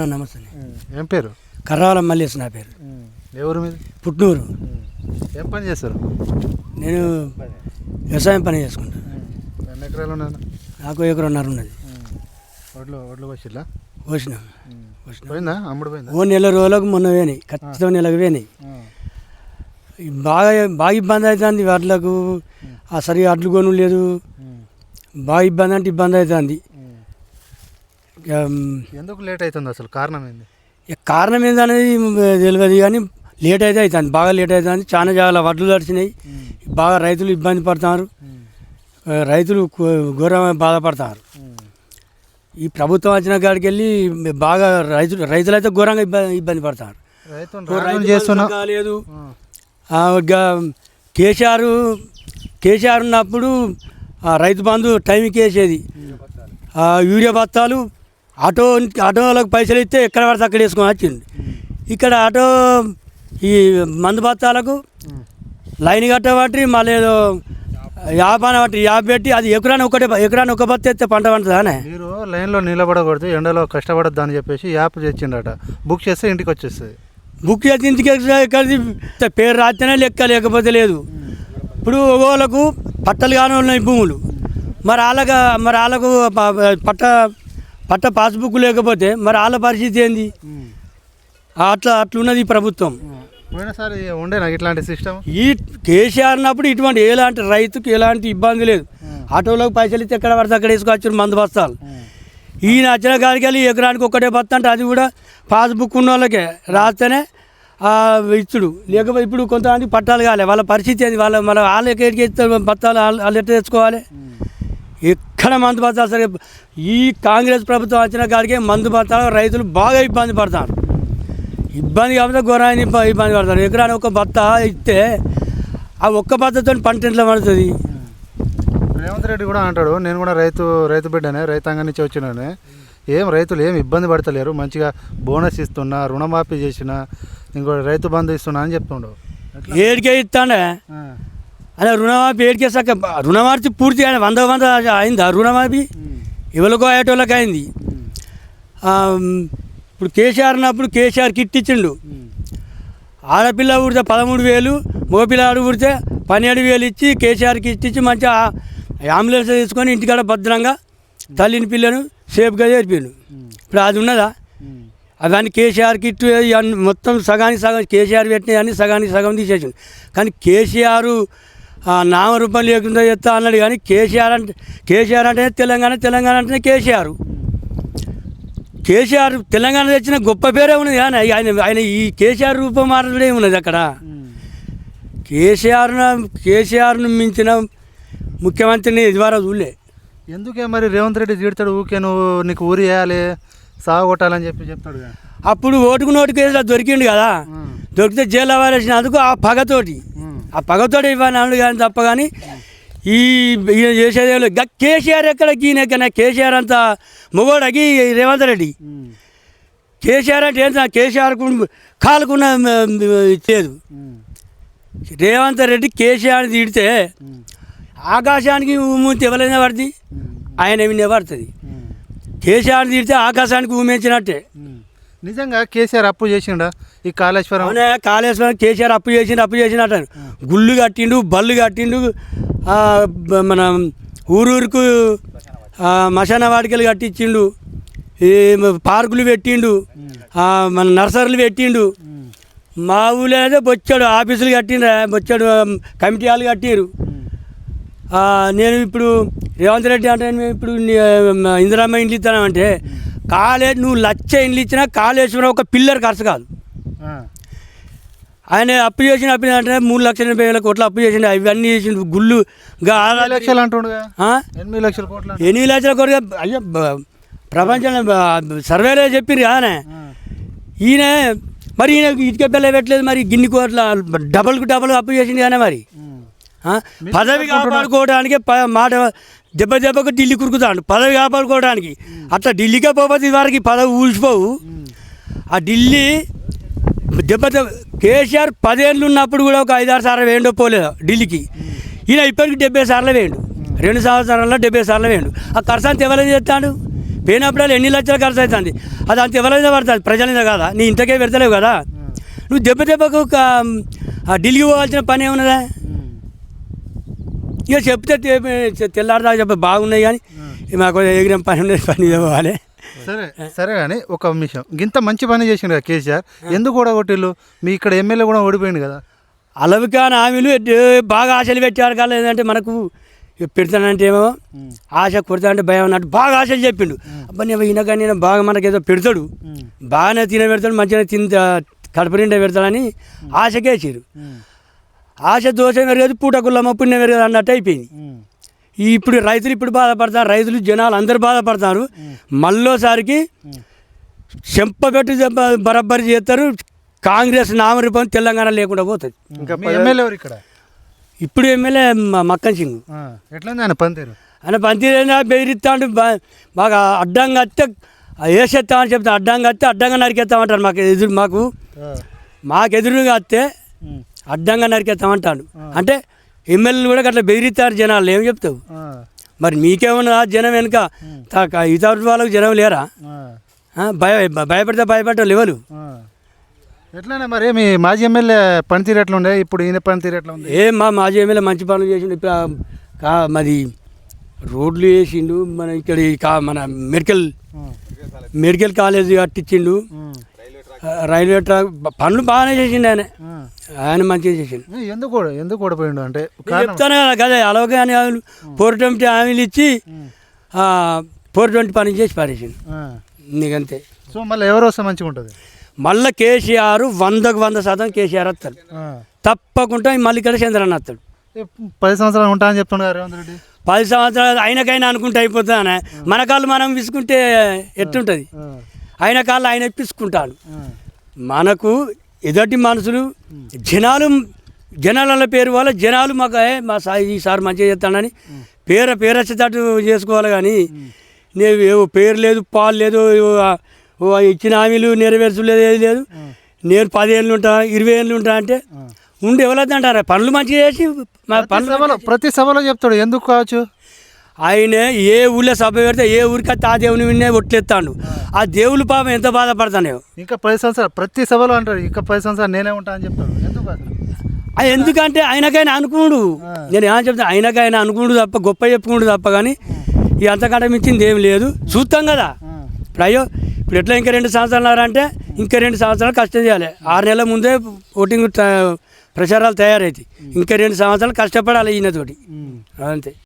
నమస్తే. ఏం పేరు? కర్రాల మల్లేసి నా పేరు. ఎవరు మీది? పుట్నూరు. ఏం పని చేస్తారు? నేను వ్యవసాయం పని చేసుకుంటాను. ఎన్ని ఎకరాలు ఉన్నాను? నాకు 1.5 ఎకరం ఉన్నది. వడ్లు వచ్చిలా? పోసినా పోయిందా? అమ్ముడు పోయిందా? ఓ నెల రోజులకు మొన్న వేనాయి, ఖచ్చితంగా నెలకు వేనాయి. బాగా బాగా ఇబ్బంది అవుతుంది వాటిలకు. సరిగా అడ్లు కొను లేదు, బాగా ఇబ్బంది అంటే ఇబ్బంది అవుతుంది. ఎందుకు లేట్ అవుతుంది? అసలు కారణం ఏంది? కారణం ఏందనేది తెలియదు, కానీ లేట్ అయితే అవుతుంది, బాగా లేట్ అవుతుంది. చాలా జాగాల వడ్లు తడిచినాయి, బాగా రైతులు ఇబ్బంది పడుతున్నారు, రైతులు ఘోరమైన బాధపడుతున్నారు. ఈ ప్రభుత్వం వచ్చిన కాడికి వెళ్ళి బాగా రైతులు అయితే ఘోరంగా ఇబ్బంది పడుతున్నారు. లేదు కేసీఆర్ ఉన్నప్పుడు రైతు బంధు టైంకి వేసేది. యూరియా బత్తాలు ఆటోలకు పైసలు ఇస్తే ఎక్కడ పడితే అక్కడ వేసుకొని వచ్చింది. ఇక్కడ ఆటో ఈ మందు బత్తాలకు లైన్ కట్టబట్టి మళ్ళీ ఏదో యాపాన బట్టి యాప్ పెట్టి అది ఎకరాన్ని ఒక బత్త ఎత్తే పంట పండుతుందానే. మీరు లైన్లో నిలబడకూడదు, ఎండలో కష్టపడద్దు అని చెప్పేసి యాప్ తెచ్చిండట. బుక్ చేస్తే ఇంటికి వచ్చేస్తుంది. బుక్ చేసి ఇంటికి ఎక్కడిది పేరు రాస్తేనే లెక్క, లేకపోతే లేదు. ఇప్పుడు ఒగోళ్ళకు పట్టలు కాని ఉన్నాయి భూములు, మరి వాళ్ళకు పట్ట పాస్బుక్ లేకపోతే మరి వాళ్ళ పరిస్థితి ఏంది? అట్లున్నది ఈ ప్రభుత్వం. పోయినసారి ఉండే నాకు ఇట్లాంటి సిస్టమ్. ఈ కేసీఆర్ ఉన్నప్పుడు ఇటువంటి ఎలాంటి రైతుకి ఎలాంటి ఇబ్బంది లేదు. ఆటోలోకి పైసలు ఇస్తే ఎక్కడ పడితే అక్కడ వేసుకొచ్చారు మందు బస్తాలు. ఈయన వచ్చిన కాడికి వెళ్ళి ఎకరానికి ఒక్కటే బస్త అంటే అది కూడా పాస్బుక్ ఉన్న వాళ్ళకే రాస్తేనే ఇచ్చుడు. లేకపోతే ఇప్పుడు కొంతమంది పట్టాలు కాలే, వాళ్ళ పరిస్థితి ఏంది? వాళ్ళు ఎక్కడికి ఇస్తారు బత్తాలు? వాళ్ళు ఎట్లా తెచ్చుకోవాలి? ఎక్కడ మందు బత్తాలు సరే ఈ కాంగ్రెస్ ప్రభుత్వం వచ్చిన కాడికే మందు బత్తాలు రైతులు బాగా ఇబ్బంది పడతారు. ఇబ్బంది కాకపోతే ఘోరాన్ని ఇబ్బంది పడతారు. ఎకరానికి ఒక బత్త ఇస్తే ఆ ఒక్క బత్తతో పంట ఎట్లా పడుతుంది? రేవంత్ రెడ్డి కూడా అంటాడు, నేను కూడా రైతు బిడ్డనే, రైతాంగం నుంచి వచ్చినానే, రైతులు ఏం ఇబ్బంది పడతలేరు, మంచిగా బోనస్ ఇస్తున్నా, రుణమాఫీ చేసిన, ఇంకో రైతు బంధు ఇస్తున్నా అని చెప్తుండవు. ఏడికే ఇస్తానే అదే రుణమాఫీ ఏడికేసాక రుణమాఫీ పూర్తిగా 100 అయిందా? రుణమాఫీ ఎవరికో అయ్యేటోళ్ళకి అయింది. ఇప్పుడు కేసీఆర్ ఉన్నప్పుడు కేసీఆర్ కిట్ ఇచ్చిండు. ఆడపిల్ల పుడితే 13,000, మగపిల్లాడు పుడితే 17,000 ఇచ్చి కేసీఆర్ కిట్ ఇచ్చి మంచిగా అంబులెన్స్ తీసుకొని ఇంటికాడ భద్రంగా తల్లిని పిల్లను సేఫ్గా చేర్పిండు. ఇప్పుడు అది ఉన్నదా? అవన్నీ కేసీఆర్ కిట్ మొత్తం సగానికి సగం కేసీఆర్ పెట్టినవన్నీ సగానికి సగం తీసేసిండు. కానీ కేసీఆర్ నామరూపం లేకుండా చెప్తా అన్నాడు. కానీ కేసీఆర్ అంటే తెలంగాణ అంటేనే కేసీఆర్ తెలంగాణ తెచ్చిన గొప్ప పేరే ఉన్నది. కానీ ఆయన ఈ కేసీఆర్ రూపం మారడే ఉన్నది అక్కడ. కేసీఆర్ను మించిన ముఖ్యమంత్రిని ఇదివరకు చూడలే. ఎందుకే మరి రేవంత్ రెడ్డి తిడతాడు, ఊకే నీకు ఊరి వేయాలి, సాగు కొట్టాలని చెప్తాడు. అప్పుడు ఓటుకు నోటు కేసులో దొరికిండు కదా, దొరికితే జైలు అవ్వాల్సినందుకు ఆ పగతోటి ఇవ్వని అన్నాడు. కానీ తప్ప కానీ ఈయన చేసేది కేసీఆర్ ఎక్కడ గీనెక్కన కేసీఆర్ అంతా మొగోడకి రేవంత్ రెడ్డి. కేసీఆర్ అంటే ఏంటంటే కేసీఆర్ కాలుకున్న లేదు. రేవంత్ రెడ్డి కేసీఆర్ తిడితే ఆకాశానికి ఊమెంచి ఎవరైనా పడుతుంది, ఆయన ఏమి పడుతుంది. కేసీఆర్ తిడితే ఆకాశానికి ఊమెంచినట్టే. నిజంగా కేసీఆర్ అప్పు చేసిండా? ఈ కాళేశ్వరం కేసీఆర్ అప్పు చేసినట్టు గుళ్ళు కట్టిండు, బళ్ళు కట్టిండు, మన ఊరూరుకు మశాన వాడికలు కట్టించిండు, ఈ పార్కులు పెట్టిండు, మన నర్సరీలు పెట్టిండు. మా ఊళ్ళో అయితే బొచ్చాడు ఆఫీసులు కట్టిండ్రా, బొచ్చాడు కమిటీ హాలు కట్టిరు. నేను ఇప్పుడు రేవంత్ రెడ్డి అంటే ఇప్పుడు ఇందిరమ్మ ఇండ్లు ఇస్తానంటే నువ్వు 1,00,000 ఇండ్లు ఇచ్చినా కాళేశ్వరం ఒక పిల్లర్ ఖర్చు కాదు. ఆయన అప్పు చేసిన అంటే 3,80,000 కోట్లు అప్పు చేసిండు. అవన్నీ చేసిండు. గుళ్ళు 8 లక్షలు అంటుండగా 8 లక్షల కోట్లు 8 లక్షల కోట్లు. అయ్యో ప్రపంచంలో సర్వేలో చెప్పింది కానీ ఈయన మరి ఈయన ఇటుక పిల్ల పెట్టలేదు. మరి గిన్ని కోట్ల డబల్ అప్పు చేసింది కానీ మరి పదవి కాపాడుకోవడానికి మాట దెబ్బకు ఢిల్లీ కురుకుతాడు. పదవి కాపాడుకోవడానికి అట్లా ఢిల్లీకే పోతే వారికి పదవి ఊసిపోవు. ఆ ఢిల్లీ కేసీఆర్ 10 ఏళ్ళు ఉన్నప్పుడు కూడా ఒక 5-6 సార్లు వేయండో పోలేదు ఢిల్లీకి. ఈయన ఇప్పటికి 70 సార్లు వేయండు. 2 సంవత్సరాల్లో 70 సార్లు వేయండు. ఆ ఖర్చు అంతా ఎవరైనా చేస్తాడు? పోయినప్పుడు ఎన్ని లక్షలు ఖర్చు అవుతుంది అది అంత ఎవరైనా పడుతుంది ప్రజల మీద కాదా నీ ఇంతకే పెడతలేవు కదా నువ్వు దెబ్బకు ఢిల్లీకి పోవాల్సిన పని ఏమున్నదా ఇక చెప్తే తెల్లారదా చెప్ప బాగున్నాయి కానీ మాకు ఎగిరిన పని పోవాలి. సరే సరే కానీ ఒక విషయం ఇంత మంచి పని చేసిండు కదా కేసీఆర్, ఎందుకు ఓడగొట్టిళ్ళు? మీ ఇక్కడ ఎమ్మెల్యే కూడా ఓడిపోయింది కదా. అలవికాని హామీలు బాగా ఆశలు పెట్టారు కదా, ఏంటంటే మనకు పెడతానంటే ఏమో ఆశ కొడతానంటే భయం అన్నట్టు బాగా ఆశలు చెప్పిండు. అబ్బా నేను ఈయన కానీ నేను బాగా మనకేదో పెడతాడు, బాగానే తిన పెడతాడు, మంచిగా కడుపు నిండా పెడతాడని ఆశకేసారు. ఆశ దోష పెరగదు, పూటకుల్లమ్మ పుణ్యం పెరగదు అన్నట్టు అయిపోయింది. ఇప్పుడు రైతులు ఇప్పుడు బాధపడతారు, రైతులు జనాలు అందరు బాధపడతారు. మళ్ళోసారికి చెంపబెట్టి బరబ్బరి చేస్తారు. కాంగ్రెస్ నామరూపం తెలంగాణ లేకుండా పోతుంది. ఇంకా ఎమ్మెల్యే ఎవరు ఇక్కడ? ఇప్పుడు ఎమ్మెల్యే మక్కన్ సింగ్. ఎట్లా ఆయన పనితీరు? ఆయన పనితీరైనా బెదిరిస్తాడు, బాగా అడ్డంగా వస్తే వేసేస్తామని చెప్తా, అడ్డంగా వస్తే అడ్డంగా నరికేస్తామంటారు. మాకు ఎదురుగా వస్తే అడ్డంగా నరికేస్తామంటాడు. అంటే ఎమ్మెల్యేలు కూడా అట్లా బెదిరిస్తారు జనాలు. ఏం చెప్తావు మరి? మీకేమన్నా జనం వెనుక ఇతర వాళ్ళకు జనం లేరా? భయపడటం లేవలు. ఎట్లనే మరి మీ మాజీ ఎమ్మెల్యే పనితీరు ఎట్లా ఉండే, ఇప్పుడు ఈయన పనితీరు ఎట్లా ఉంది? మా మాజీ ఎమ్మెల్యే మంచి పనులు చేసిండు. మరి రోడ్లు వేసిండు, మన ఇక్కడ మన మెడికల్ కాలేజ్ కట్టించిండు, రైల్వే ట్రాక్ పనులు బాగానే చేసిండు. ఆయన మంచిగా చేసిండు. ఎందుకు ఓడిపోయిండు అంటే చెప్తాను కదా, అలాగే అని 420 హామీలు ఇచ్చి 420 పని చేసి పారేసిండు. నీకంతే. సో మళ్ళీ ఎవరు వస్తే మంచిగా ఉంటుంది? మళ్ళీ కేసీఆర్ 100% కేసీఆర్ వస్తాడు తప్పకుండా. మళ్ళీ ఇక్కడ చంద్రన్న వస్తాడు. 10 సంవత్సరాలు ఉంటా అని చెప్తున్నారు రేవంత్ రెడ్డి. 10 సంవత్సరాలు ఆయనకైనా అనుకుంటే అయిపోతుందనే. మన కాళ్ళు మనం విసుకుంటే ఎట్టుంటుంది? ఆయన కాళ్ళు ఆయన పిసుకుంటాడు. మనకు ఎదటి మనుషులు జనాల పేరు వల్ల జనాలు మాకు మా ఈసారి మంచిగా చేస్తాడని పేరచ్చేటట్టు చేసుకోవాలి. కానీ నేను ఏవో పేరు లేదు, పాలు లేదు, ఇచ్చిన హామీలు నెరవేర్చలేదు, ఏది లేదు. నేను 10 ఏళ్ళు ఉంటా, 20 ఏళ్ళు ఉంటా అంటే ఉండి ఎవరద్దంటారా? పనులు మంచిగా చేసి ప్రతి సభలో చెప్తాడు. ఎందుకు కావచ్చు? ఆయన ఏ ఊళ్ళో సభ పెడితే ఏ ఊరికి ఆ దేవుని విన్నే ఒట్లెత్తాడు. ఆ దేవుళ్ళు పాపం ఎంత బాధపడతాను. ఇంకా 10 సంవత్సరాలు ప్రతి సభలో అంటాడు, ఇంకా 10 సంవత్సరాలు నేనే ఉంటా అని చెప్తాడు. ఎందుకు? అది ఎందుకంటే ఆయనకైనా అనుకున్నాడు. నేను ఏమని చెప్తాను, ఆయనకైనా అనుకున్నాడు తప్ప గొప్ప చెప్పుకున్నాడు తప్ప. కానీ ఈ అంతకంటే మించింది ఏం లేదు. చూస్తాం కదా ఇప్పుడు ఎట్లా ఇంకా 2 సంవత్సరాలు అంటే ఇంకా 2 సంవత్సరాలు కష్టం చేయాలి. 6 నెలల ముందే ఓటింగ్ ప్రచారాలు తయారైతాయి. ఇంకా 2 సంవత్సరాలు కష్టపడాలి ఈయనతోటి, అంతే.